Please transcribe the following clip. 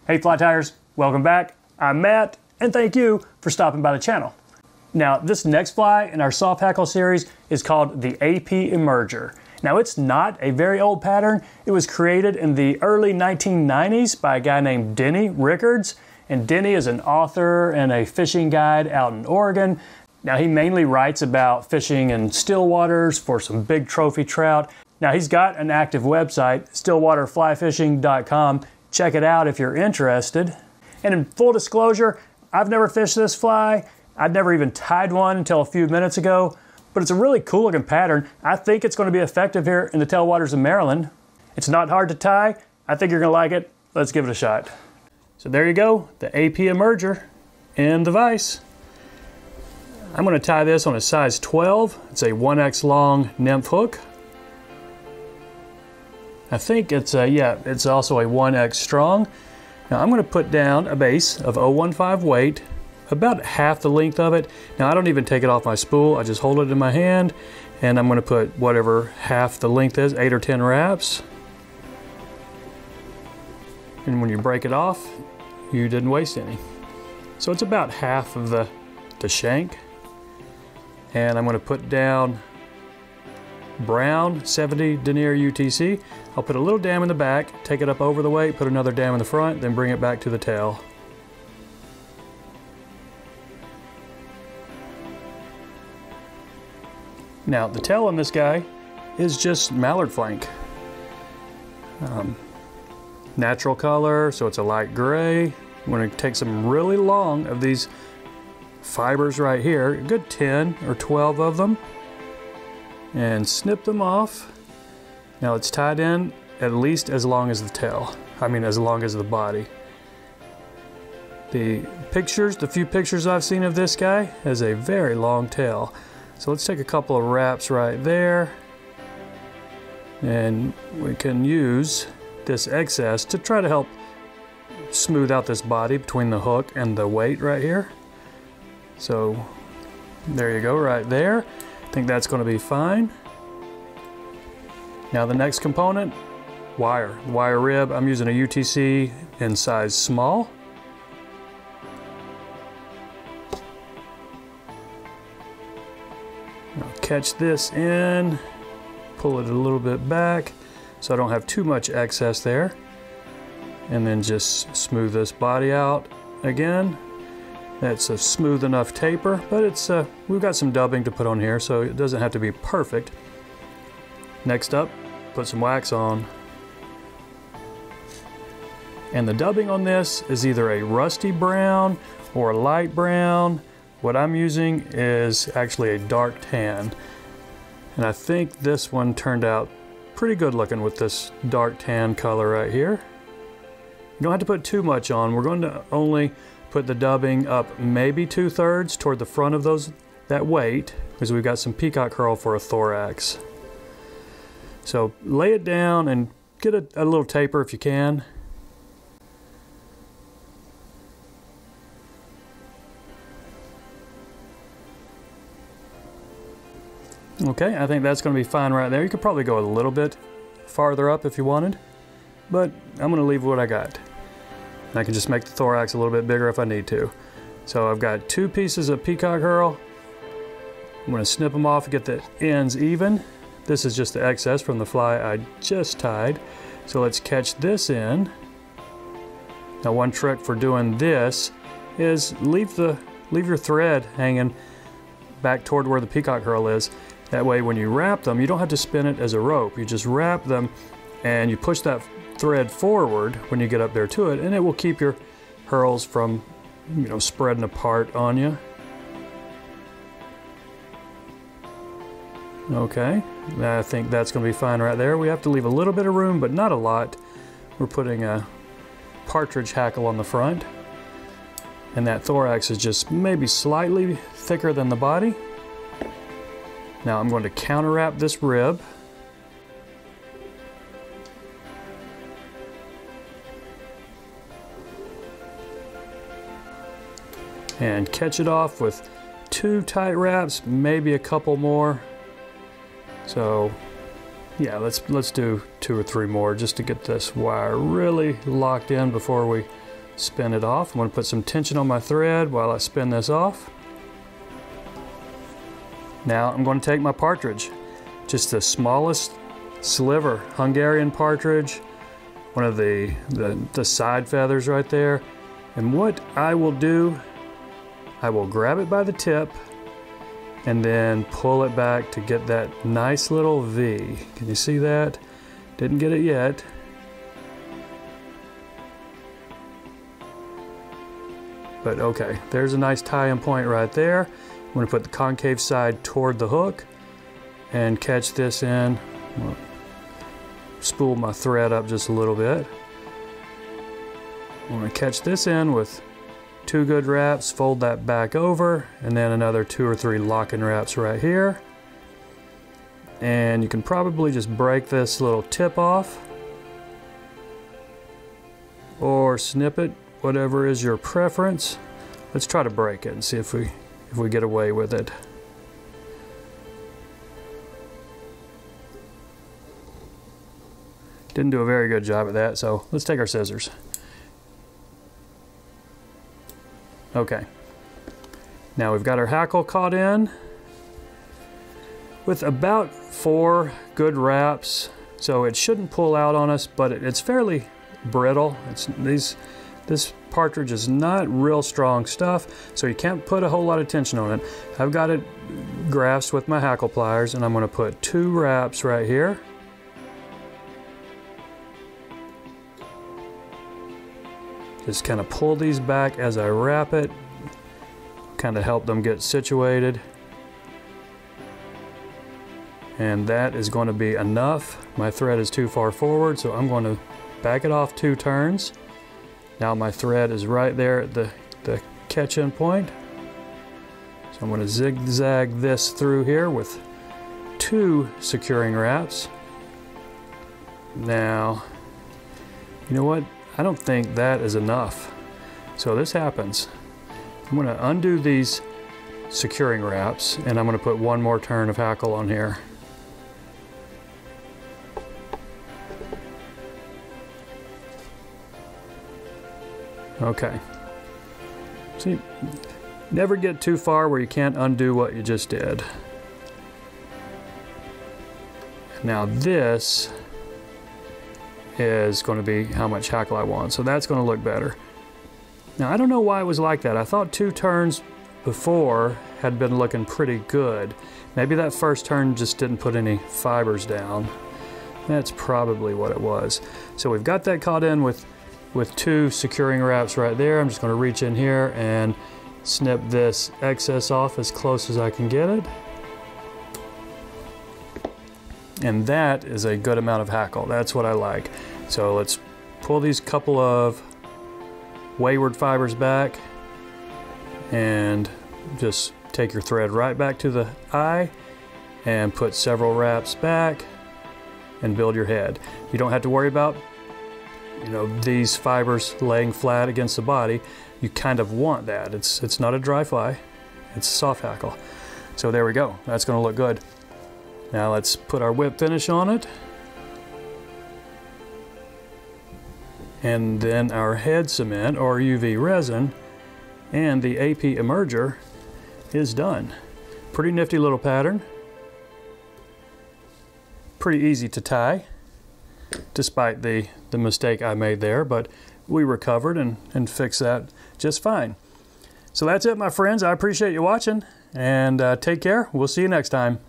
Hey Fly Tires, welcome back. I'm Matt, and thank you for stopping by the channel. Now, this next fly in our soft hackle series is called the AP Emerger. Now, it's not a very old pattern. It was created in the early 1990s by a guy named Denny Rickards, and Denny is an author and a fishing guide out in Oregon. Now, he mainly writes about fishing in still waters for some big trophy trout. Now, he's got an active website, stillwaterflyfishing.com. Check it out if you're interested. And in full disclosure, I've never fished this fly. I'd never even tied one until a few minutes ago, but it's a really cool looking pattern. I think it's going to be effective here in the tailwaters of Maryland. It's not hard to tie. I think you're going to like it. Let's give it a shot. So there you go, the AP Emerger in the vise. I'm going to tie this on a size 12. It's a 1X long nymph hook. I think it's it's also a 1X strong. Now I'm going to put down a base of 0.15 weight, about half the length of it. Now I don't even take it off my spool, I just hold it in my hand, and I'm going to put whatever half the length is, 8 or 10 wraps. And when you break it off, you didn't waste any. So it's about half of the shank. And I'm going to put down brown 70 denier UTC. I'll put a little dam in the back, take it up over the weight, put another dam in the front, then bring it back to the tail. Now the tail on this guy is just mallard flank. Natural color, so it's a light gray. I'm going to take some really long of these fibers right here, a good 10 or 12 of them, and snip them off. Now it's tied in at least as long as the tail. I mean, as long as the body. The few pictures I've seen of this guy has a very long tail. So let's take a couple of wraps right there. And we can use this excess to try to help smooth out this body between the hook and the weight right here. So there you go, right there. I think that's going to be fine. Now the next component, wire rib. I'm using a UTC in size small. I'll catch this in, pull it a little bit back so I don't have too much excess there. And then just smooth this body out again. That's a smooth enough taper, but it's we've got some dubbing to put on here, so it doesn't have to be perfect. Next up, put some wax on. And the dubbing on this is either a rusty brown or a light brown. What I'm using is actually a dark tan. And I think this one turned out pretty good looking with this dark tan color right here. You don't have to put too much on. We're going to only put the dubbing up maybe 2/3 toward the front of that weight, because we've got some Peacock herl for a thorax. So lay it down and get a little taper if you can. Okay, I think that's going to be fine right there. You could probably go a little bit farther up if you wanted, but I'm going to leave what I got. I can just make the thorax a little bit bigger if I need to. So I've got 2 pieces of Peacock herl. I'm going to snip them off and get the ends even. This is just the excess from the fly I just tied. So let's catch this in. Now one trick for doing this is leave your thread hanging back toward where the Peacock herl is. That way when you wrap them, you don't have to spin it as a rope. You just wrap them and you push that thread forward when you get up there to it, and it will keep your herls from, spreading apart on you. Okay, I think that's going to be fine right there. We have to leave a little bit of room, but not a lot. We're putting a Partridge hackle on the front, and that thorax is just maybe slightly thicker than the body. Now I'm going to counter wrap this rib. And catch it off with 2 tight wraps, maybe a couple more. So yeah, let's do 2 or 3 more just to get this wire really locked in before we spin it off. I'm going to put some tension on my thread while I spin this off. Now I'm going to take my partridge, just the smallest sliver, Hungarian partridge, one of the side feathers right there. And what I will do, I will grab it by the tip and then pull it back to get that nice little V. Can you see that? Didn't get it yet. But okay, there's a nice tie-in point right there. I'm going to put the concave side toward the hook and catch this in. Spool my thread up just a little bit. I'm going to catch this in with 2 good wraps, fold that back over, and then another 2 or 3 locking wraps right here. And you can probably just break this little tip off or snip it, whatever is your preference. Let's try to break it and see if we get away with it. Didn't do a very good job at that, so let's take our scissors. Okay, now we've got our hackle caught in with about 4 good wraps, so it shouldn't pull out on us, but it's fairly brittle. This partridge is not real strong stuff, so you can't put a whole lot of tension on it. I've got it grasped with my hackle pliers, and I'm going to put 2 wraps right here. Just kind of pull these back as I wrap it, kind of help them get situated. And that is going to be enough. My thread is too far forward, so I'm going to back it off 2 turns. Now my thread is right there at the catch-in point. So I'm going to zigzag this through here with 2 securing wraps. Now, you know what? I don't think that is enough. So this happens. I'm going to undo these securing wraps, and I'm going to put 1 more turn of hackle on here. Okay. See, never get too far where you can't undo what you just did. Now this is going to be how much hackle I want, so that's going to look better. Now I don't know why it was like that. I thought 2 turns before had been looking pretty good. Maybe that first turn just didn't put any fibers down. That's probably what it was. So we've got that caught in with 2 securing wraps right there. I'm just going to reach in here and snip this excess off as close as I can get it. And that is a good amount of hackle. That's what I like. So let's pull these couple of wayward fibers back and just take your thread right back to the eye and put several wraps back and build your head. You don't have to worry about, you know, these fibers laying flat against the body. You kind of want that. It's not a dry fly, it's soft hackle. So there we go. That's going to look good. Now let's put our whip finish on it. And then our head cement or UV resin and the AP emerger is done. Pretty nifty little pattern. Pretty easy to tie, despite the mistake I made there, but we recovered and fixed that just fine. So that's it, my friends. I appreciate you watching, and take care. We'll see you next time.